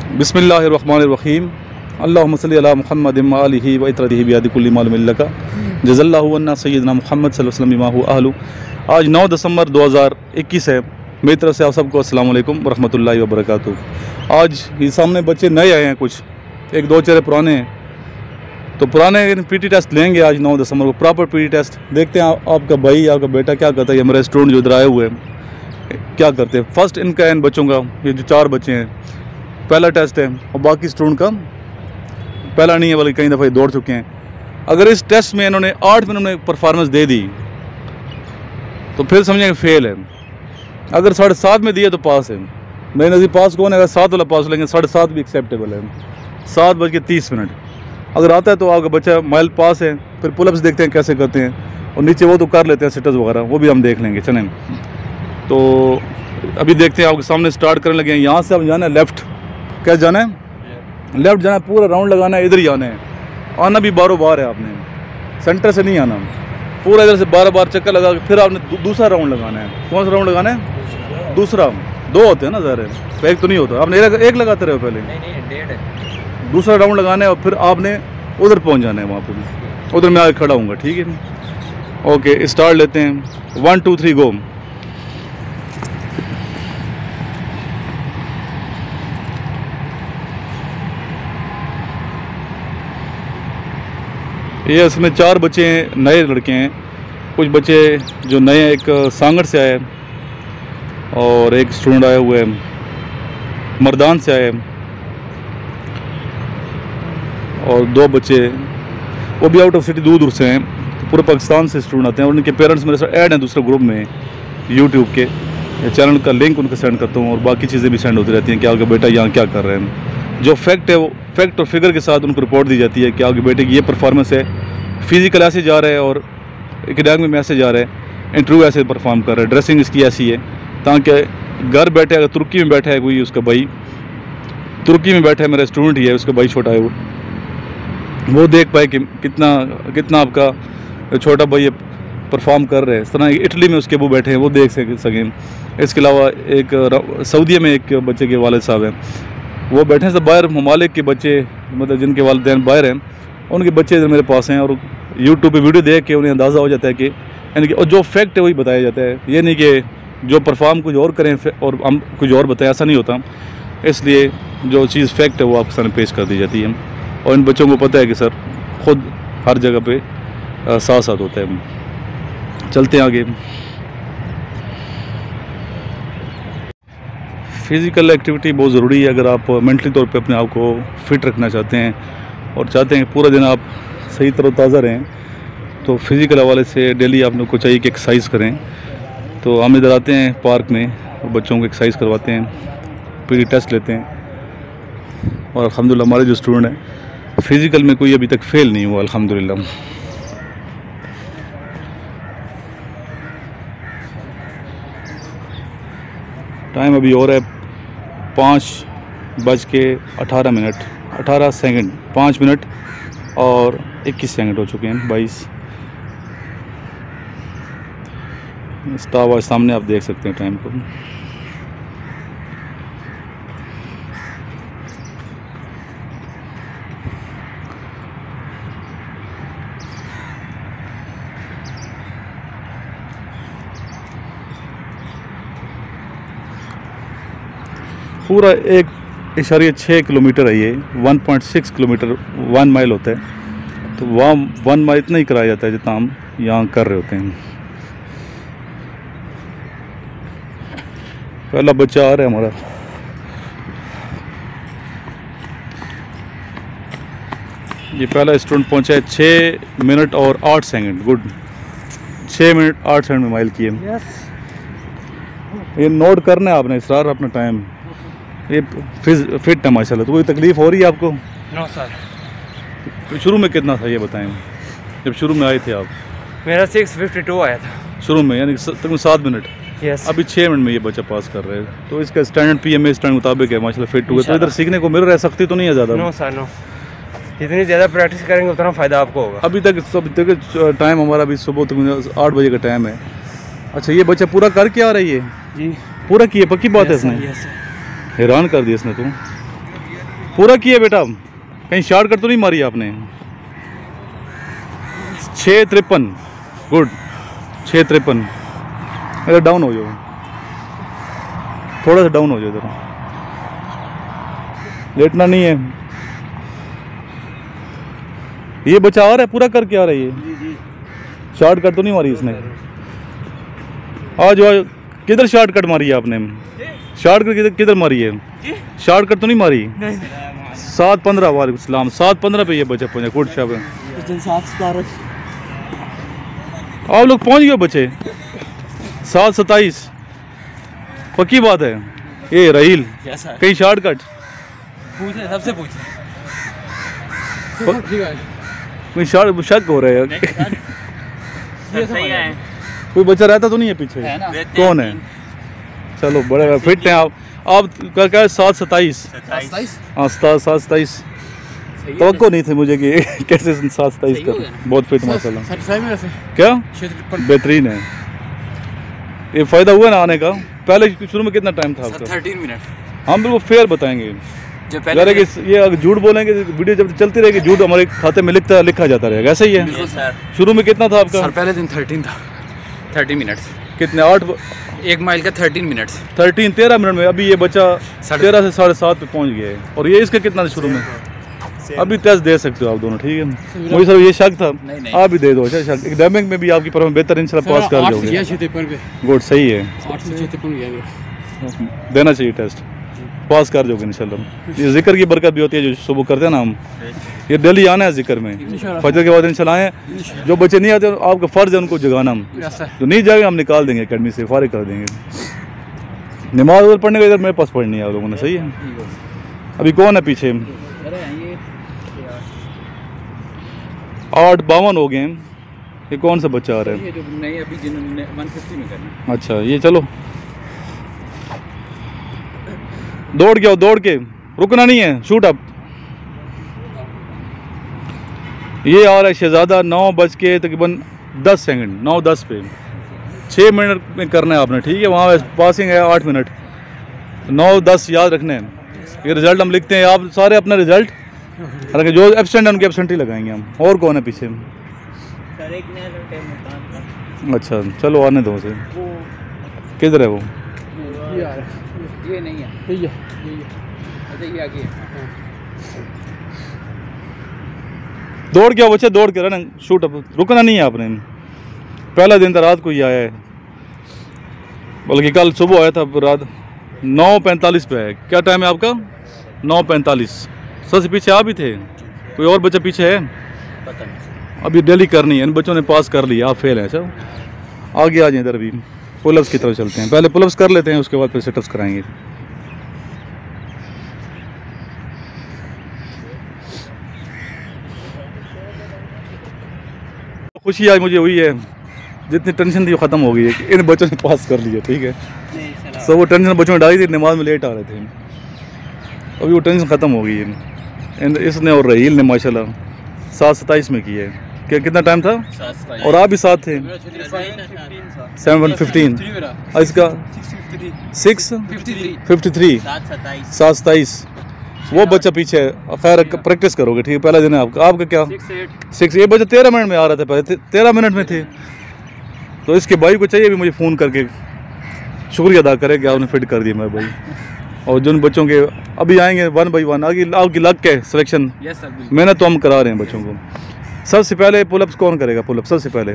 बिस्मिल्लाहिर्रहमानिर्रहीम अल्लाहुम्मा सल्ली अला मुहम्मद व आलिहि व इत्रदिहि बियदि कुल्ली मालूम लका जज़ल्लाहु अन्ना सय्यदना मुहम्मद सल्लल्लाहु अलैहि वसल्लम आहलु। आज 9 दिसंबर 2021 है। मेरी तरफ से आप सबको अस्सलाम वालेकुम व रहमतुल्लाहि व बरकातुहू। आज ये सामने बच्चे नए आए हैं, कुछ एक दो चेहरे पुराने हैं, तो पुराने पीटी टेस्ट लेंगे आज 9 दिसंबर को, प्रॉपर पीटी टेस्ट। देखते हैं आपका भाई आपका बेटा क्या करता है। ये मेरे स्टूडेंट जो इधर आए हुए हैं क्या करते हैं। फर्स्ट इनका है, इन बच्चों का, ये जो 4 बच्चे हैं, पहला टेस्ट है और बाकी स्टूडेंट का पहला नहीं है, बल्कि कई दफ़ा दौड़ चुके हैं। अगर इस टेस्ट में इन्होंने 8 मिनट में परफॉर्मेंस दे दी तो फिर समझेंगे फेल है। अगर 7.5 में दिए तो पास है। मेरे नज़दीक पास कौन है, अगर 7 वाला पास लेंगे 7.5 भी एक्सेप्टेबल है। 7:30 अगर आता है तो आपका बच्चा माइल पास है। फिर पुलअप्स देखते हैं कैसे करते हैं, और नीचे वो तो कर लेते हैं सिटर्स वगैरह, वो भी हम देख लेंगे। चलें तो अभी देखते हैं, आपके सामने स्टार्ट करने लगे हैं। यहाँ से अब जाना है लेफ़्ट, क्या जाना है, लेफ़्ट जाना है, पूरा राउंड लगाना है, इधर ही आना है। आना भी बारों बार है, आपने सेंटर से नहीं आना, पूरा इधर से 12 बार चक्कर लगा के फिर आपने दूसरा राउंड लगाना है। कौन सा राउंड लगाना है? दूसरा। 2 होते हैं ना ज़ाहिर, एक तो नहीं होता। आपने एक लगाते रहे हो पहले, नहीं, दूसरा राउंड लगाना है और फिर आपने उधर पहुंच जाना है। वहाँ पर उधर मैं आगे खड़ा हूँगा, ठीक है। ओके, स्टार्ट लेते हैं। 1 2 3 गो। ये इसमें 4 बच्चे हैं, नए लड़के हैं। कुछ बच्चे जो नए हैं, एक सांगड़ से आए और एक स्टूडेंट आए हुए हैं मर्दान से आए, और 2 बच्चे वो भी आउट ऑफ सिटी दूर दूर से हैं। तो पूरे पाकिस्तान से स्टूडेंट आते हैं, और उनके पेरेंट्स मेरे साथ ऐड हैं दूसरे ग्रुप में यूट्यूब के। चैनल का लिंक उनको सेंड करता हूँ, और बाकी चीज़ें भी सेंड होती रहती हैं कि आपका बेटा यहाँ क्या कर रहे हैं। जो फैक्ट है वो फैक्ट और फिगर के साथ उनको रिपोर्ट दी जाती है कि आपके बेटे की ये परफॉर्मेंस है, फिजिकल ऐसे जा रहा है और एकेडमिक में ऐसे जा रहा है, इंटरव्यू ऐसे परफॉर्म कर रहा है, ड्रेसिंग इसकी ऐसी है, ताकि घर बैठे, अगर तुर्की में बैठा है कोई, उसका भाई तुर्की में बैठा है, मेरा स्टूडेंट ही है, उसका भाई छोटा है, वो देख पाए कि कितना आपका छोटा भाई परफॉर्म कर रहे हैं। इस तरह इटली में उसके वो बैठे हैं, वो देख सकें। इसके अलावा एक सऊदीया में एक बच्चे के वालिद साहब हैं, वो बैठे हैं। सब बाहर ममालिक के बच्चे, मतलब जिनके वालिदैन बाहर हैं, उनके बच्चे इधर मेरे पास हैं, और यूट्यूब पे वीडियो देख के उन्हें अंदाज़ा हो जाता है कि यानी कि, और जो फैक्ट है वही बताया जाता है। ये नहीं कि जो परफॉर्म कुछ और करें और हम कुछ और बताएं, ऐसा नहीं होता। इसलिए जो चीज़ फैक्ट है वो आपके सामने पेश कर दी जाती है, और इन बच्चों को पता है कि सर ख़ुद हर जगह पे साथ साथ होता है। चलते हैं आगे। फ़िज़िकल एक्टिविटी बहुत ज़रूरी है अगर आप मेंटली तौर पे अपने आप को फ़िट रखना चाहते हैं और चाहते हैं कि पूरा दिन आप सही तरोताज़ा रहें। तो फिज़िकल हवाले से डेली आप लोग को चाहिए कि एक्सरसाइज करें। तो हम इधर आते हैं पार्क में और बच्चों को एक्सरसाइज करवाते हैं, पीटी टेस्ट लेते हैं, और अल्हम्दुलिल्लाह हमारे जो स्टूडेंट हैं फ़िज़िकल में कोई अभी तक फ़ेल नहीं हुआ, अल्हम्दुलिल्लाह। टाइम अभी और है 5:18 18 सेकंड, 5 मिनट और 21 सेकंड हो चुके हैं। 22 स्टार सामने आप देख सकते हैं टाइम को। पूरा 1.6 किलोमीटर है ये, 1.6 किलोमीटर 1 माइल होता है। तो वहाँ 1 माइल इतना ही कराया जाता है जितना हम यहाँ कर रहे होते हैं। पहला बच्चा आ रहा है हमारा। ये पहला स्टूडेंट पहुँचा है 6 मिनट और 8 सेकंड। गुड, 6 मिनट 8 सेकंड में माइल किए। ये नोट करना है आपने, इसरार अपना टाइम। ये फिट है माशाल्लाह। तो कोई तकलीफ़ हो रही है आपको? No sir. तो शुरू में कितना था ये बताएं, जब शुरू में आए थे आप? मेरा 6:52 आया था शुरू में, यानी तकरीबन 7 मिनट। यस। अभी 6 मिनट में ये बच्चा पास कर रहे हैं। तो इसका स्टैंडर्ड PMA स्टैंडर्ड मुताबिक है माशाल्लाह, फिट हुआ। तो इधर सीखने को मिल रहा है, सख्ती तो नहीं है ज़्यादा? No sir, no. जितनी ज़्यादा प्रैक्टिस करेंगे उतना फ़ायदा आपको होगा। अभी तक टाइम हमारा अभी सुबह तक 8 बजे का टाइम है। अच्छा, ये बच्चा पूरा करके आ रही है? जी, पूरा किए, पक्की बात है इसने? हैरान कर दिया इसने तो। पूरा किया बेटा, कहीं शॉर्टकट तो नहीं मारी आपने? 6:53 गुड, 6:53। इधर डाउन हो जाओ, थोड़ा सा डाउन हो जाओ इधर, लेटना नहीं है। ये बच्चा आ रहा है पूरा करके आ रहा है, ये शॉर्टकट तो नहीं मारी इसने? आज किधर शॉर्टकट मारी है आपने? शॉर्टकट किधर मारी है? शॉर्टकट तो नहीं मारी? 7:15 वालेकुम सलाम, 7:15 पे ये बच्चा पहुंचा। गुड शाबाश, आप लोग पहुंच गए बच्चे। 7:27 पक्की बात है। ये रहील कहीं शॉर्टकट पूछे, सबसे पूछे कोई शक हो रहा है कोई बच्चा रहता तो नहीं है पीछे? कौन है? चलो बड़े फिट हैं आप क्या 7:27? हाँ 7:27 तो नहीं थे मुझे कि कैसे 7:27 का। बहुत फिट माशाल्लाह। क्या बेहतरीन है। ये फ़ायदा हुआ ना आने का? पहले शुरू में कितना टाइम था आपका? 13 मिनट। हम बिल्कुल फेयर बताएंगे। पहले कि ये अगर झूठ बोलेंगे वीडियो जब चलती रहेगी, झूठ हमारे खाते में लिखा जाता रहेगा। ऐसा ही है। शुरू में कितना था आपका? सर पहले दिन 13 था, 30 मिनट। कितने? 1 माइल का 13 मिनट। 13 मिनट में अभी ये बच्चा 13 से 7:30 पे पहुंच गया है। और ये इसका कितना था शुरू में? अभी टेस्ट दे सकते हो आप दोनों, ठीक है? मुझे सर ये शक था, आप भी दे दो। अच्छा शक एकेडमिक में भी आपकी परफॉर्मेंस बेहतर इंशाल्लाह पास कर जाओगे। गुड, सही है, देना चाहिए टेस्ट, पास कर जाओगे इंशाल्लाह। ये जिक्र की बरकत भी होती है जो सुबह करते हैं ना हम, ये डेली आना है जिक्र में। फजर के बाद इंशाल्लाह आए। जो बच्चे नहीं आते आपका फ़र्ज़ है उनको जगाना। हम जो नहीं जाएंगे हम निकाल देंगे अकेडमी से, फारिग कर देंगे। नमाज उधर पढ़ने का इधर मेरे पास पढ़नी है आप लोगों ने, सही है? अभी कौन है पीछे? 8:52 हो गए। ये कौन सा बच्चा आ रहा है? नहीं अभी जिन्होंने 150 में करना। अच्छा ये चलो दौड़ के आओ, दौड़ के, रुकना नहीं है, शूट अप। ये आ रहा है शहजादा 9 बज के तकरीबन 10 सेकंड, 9:10 पे। 6 मिनट में करना है आपने, ठीक है? वहाँ पासिंग है 8 मिनट। 9:10 याद रखने हैं। ये रिजल्ट हम लिखते हैं, आप सारे अपना रिजल्ट, हालांकि जो एब्सेंट है उनके एब्सेंट ही लगाएंगे हम। और कौन है पीछे? अच्छा चलो आने दो उसे। किधर है वो? ये नहीं है, ये ये आगे। दौड़ के आओ बच्चे, दौड़ के रन शूट अप, रुकना नहीं है आपने। पहला दिन था, रात को ही आया है, बल्कि कल सुबह आया था रात 9:45 पे है। क्या टाइम है आपका? 9:45। सबसे पीछे आप ही थे? कोई और बच्चा पीछे है? पता नहीं। अभी डेली करनी है, इन बच्चों ने पास कर लिया, आप फेल हैं। सब आगे आ जाए इधर। अभी पुलअप्स की तरफ चलते हैं, पहले पुलअप्स कर लेते हैं, उसके बाद फिर सिटअप्स कराएंगे। खुशी आज मुझे हुई है, जितनी टेंशन थी वो ख़त्म हो गई है कि इन बच्चों ने पास कर लिया, ठीक है? सब वो टेंशन बच्चों ने डाली थी, नमाज में लेट आ रहे थे, अभी वो टेंशन ख़त्म हो गई है। इसने और रहील ने माशाल्लाह 7:27 में किया है। क्या कितना टाइम था? और आप भी साथ थे? 7:15। इसका 6:53 7:27। वो बच्चा पीछे है। खैर प्रैक्टिस करोगे, ठीक है? पहला दिन है आपका। आपका क्या? 6। ये बच्चा 13 मिनट में आ रहा था, पहले 13 मिनट में थे। तो इसके भाई को चाहिए भी मुझे फ़ोन करके शुक्रिया अदा करे कि आपने फिट कर दिया मेरे भाई। और जिन बच्चों के अभी आएंगे 1 बाई 1 आगे आपकी लग के सिलेक्शन मेहनत तो हम करा रहे हैं बच्चों को। सबसे पहले पुलअप्स कौन करेगा? पुलअप सबसे पहले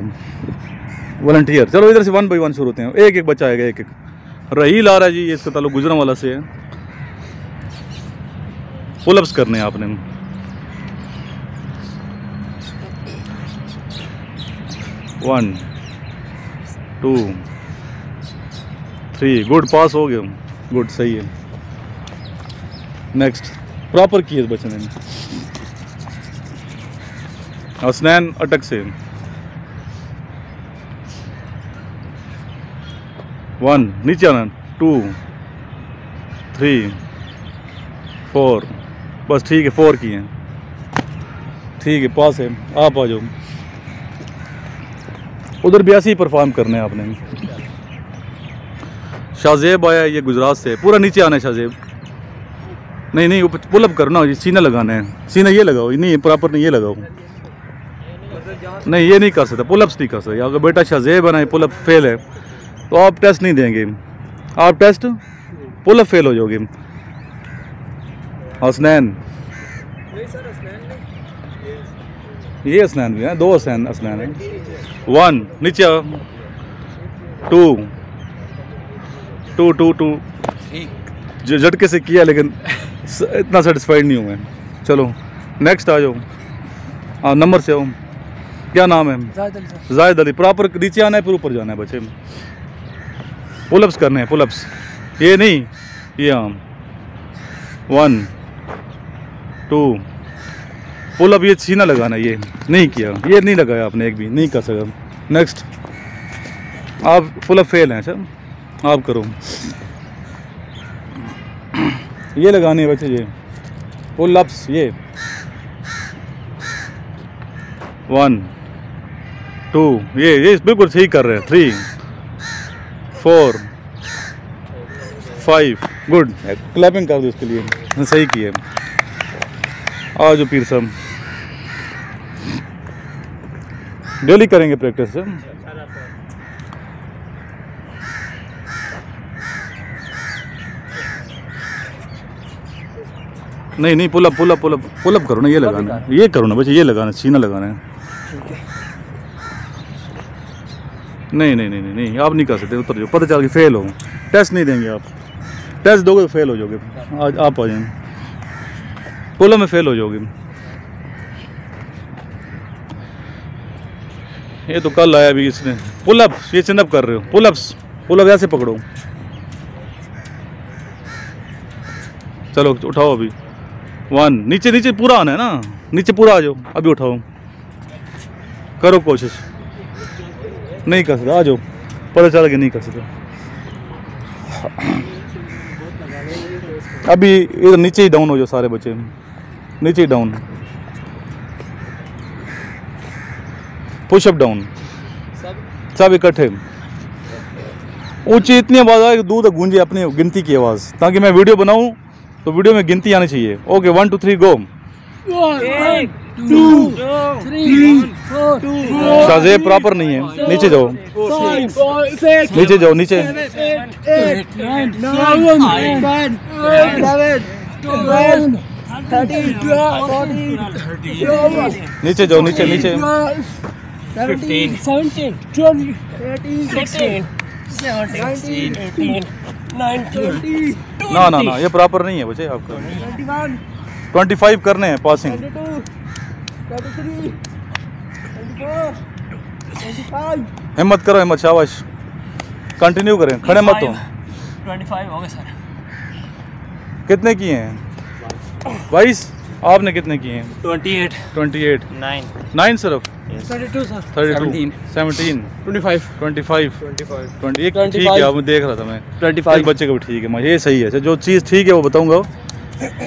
वॉलंटियर। चलो इधर से 1 बाई 1 शुरू होते हैं, एक एक बच्चा आएगा, एक एक। रहील आ रहा है जी, इसका ताल्लुक गुजरांवाला से है। पुलअप्स करने हैं आपने। वन 2 3 गुड, पास हो गया, गुड, सही है। नेक्स्ट प्रॉपर किए इस बच्चे ने। हसनैन अटक से 1 नीचे आना, 2 3 4 बस, ठीक है 4 किए हैं, ठीक है, पास है। आप आ जाओ। उधर भी ऐसे ही परफॉर्म करने हैं आपने। शाहजेब आया, ये गुजरात से। पूरा नीचे आना है शाहजेब। नहीं नहीं, पुलअप करो ना, ये सीना लगाना है, सीना ये लगाओ, नहीं प्रॉपर नहीं, ये लगाओ। नहीं ये नहीं कर सकते, पुलअप्स नहीं कर सकते। अगर बेटा शाज़ेब है पुलअप फेल है तो आप टेस्ट नहीं देंगे, आप टेस्ट पुलअप फेल हो जाओगे। हसनैन, ये हसनैन भी है, 2 हसनैन है। 1 नीचे 2 2 2 2 जो झटके से किया लेकिन इतना सेटिस्फाइड नहीं हुए। चलो नेक्स्ट आ जाओ, हाँ नंबर से आओ। क्या नाम है? जायद अली। प्रॉपर नीचे आना है फिर ऊपर जाना है बच्चे। पुलअप्स करने हैं, पुलअप्स, ये नहीं, ये हाँ 1 2 पुलअप, ये सीना लगाना, ये नहीं किया, ये नहीं लगाया आपने, एक भी नहीं कर सका। नेक्स्ट, आप पुलअप फेल हैं। अच्छा आप करो, ये लगानी है बच्चे, ये पुलअप्स, ये 1 2, ये बिल्कुल सही कर रहे हैं। 3 4 5 गुड, क्लैपिंग कर दो उसके लिए, सही किए। आज जो पीर साहब डेली करेंगे प्रैक्टिस से। नहीं नहीं, पुलअप पुलअप पुलअप पुलअप करो ना, ये लगाना, ये करो ना बच्चे, ये लगाना, सीना लगाना है। नहीं नहीं नहीं नहीं नहीं, आप नहीं कर सकते, उतर जाओ, पता चल के फेल हो, टेस्ट नहीं देंगे आप, टेस्ट दोगे तो फेल हो जाओगे। आज आप आ जाएंगे, पुलअप में फेल हो जाओगे। ये तो कल आया अभी इसने, पुलअप, ये चिनअप कर रहे हो, पुलअप्स, पुलअप ऐसे पकड़ो। चलो उठाओ अभी 1, नीचे नीचे पूरा आना है ना, नीचे पूरा आ जाओ, अभी उठाओ, करो कोशिश। नहीं कर सकता, आ जाओ, पता चला कि नहीं कर सकता। अभी इधर नीचे ही डाउन हो जाओ सारे बच्चे, नीचे ही डाउन, पुशअप डाउन, सब इकट्ठे। ऊंची इतनी आवाज़ आए कि दूर तक गूंजे अपनी गिनती की आवाज़, ताकि मैं वीडियो बनाऊं तो वीडियो में गिनती आनी चाहिए। ओके 1 2 3 गो। 1 2 3 4 शाज़ेब प्रॉपर नहीं है, नीचे जाओ, नीचे जाओ, नीचे, 8 9 10 11 12 13 14 नीचे जाओ, नीचे नीचे, 15 17 20 18 16 17 18 19 ना ना ना, ये प्रॉपर नहीं है बच्चे आपका। 21 25 करने हैं पासिंग। 22 23 24 25 हिम्मत करो, हिम्मत, शाबाश, कंटिन्यू करें, खड़े मत हो। 25 हो गए सर। कितने किए हैं? 22। आपने कितने किए हैं? 28 28 9 सिर्फ। 32 सर 32 17 25 25 25 21 ठीक है, अब देख रहा था मैं 25 एक बच्चे का भी ठीक है, मैं ये सही है। अच्छा जो चीज़ ठीक है वो बताऊंगा।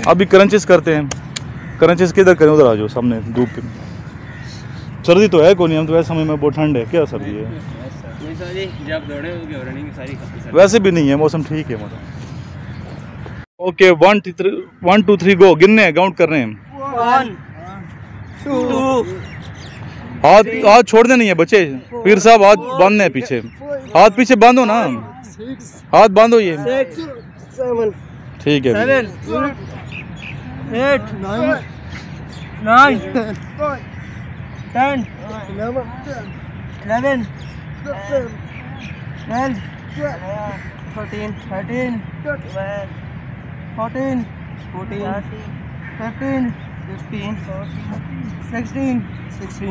अभी क्रंचेस करते हैं, क्रंचेस किधर करें? उधर आ जाओ सामने धूप पे। सर्दी तो है कोई नहीं, हम तो ऐसे समय में बहुत ठंड है, क्या सर्दी है? जब दौड़े रनिंग सारी वैसे भी नहीं है, मौसम ठीक है मतलब। ओके 1 2 3 गो, गिनने हैं, काउंट कर रहे हैं। 1 2 हाथ छोड़ने नहीं है बच्चे, पीर साहब हाथ बांधने हैं पीछे, हाथ पीछे बांधो ना, हाथ बांधो ये, 6 7 ठीक है। 7 8 9 9 10 11 12 13 14 15 16 17 18 19 20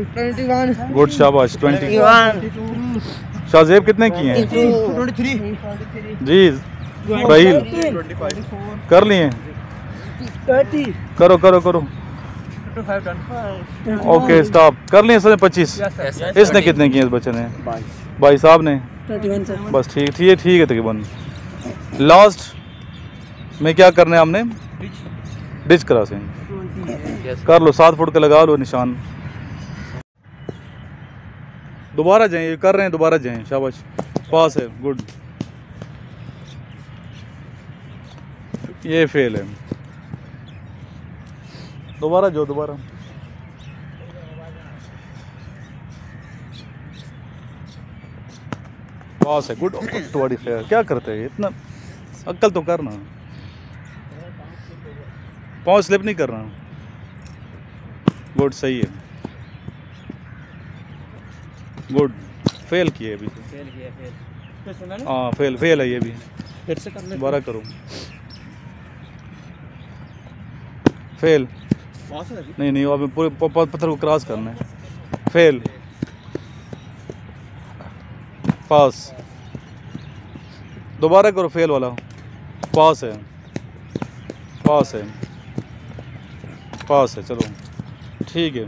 21 गुड, शाबाश। 20। 22 शाज़ेब कितने किए हैं? 23 जी राहील कर लिए? 30 करो करो करो। ओके स्टॉप, कर लिए इसने 25। इसने कितने किए इस बच्चे ने? 22 साहब ने 31 सर। बस ठीक है तकरीबन। लास्ट में क्या करना है हमने? डिच क्रॉसिंग कर लो, 7 फुट का लगा लो निशान। दोबारा जाएं, ये कर रहे हैं, दोबारा जाएं, शाबाश, पास है, गुड। ये फेल है, दोबारा जाओ, दोबारा, पास है, गुड। तुम्हारी खैर, क्या करते हैं इतना, अक्ल तो करना, पाँव स्लिप नहीं करना, गुड, सही है, गुड। फेल किए अभी, फेल किया, फेल। हाँ फेल, फेल है ये भी, फिर से कर ले, दोबारा करो, फेल, पास है अभी। नहीं नहीं, अब पूरे पत्थर को क्रॉस करना है, फेल, पास, दोबारा करो, फेल वाला, पास है, पास है, पास है, चलो ठीक है।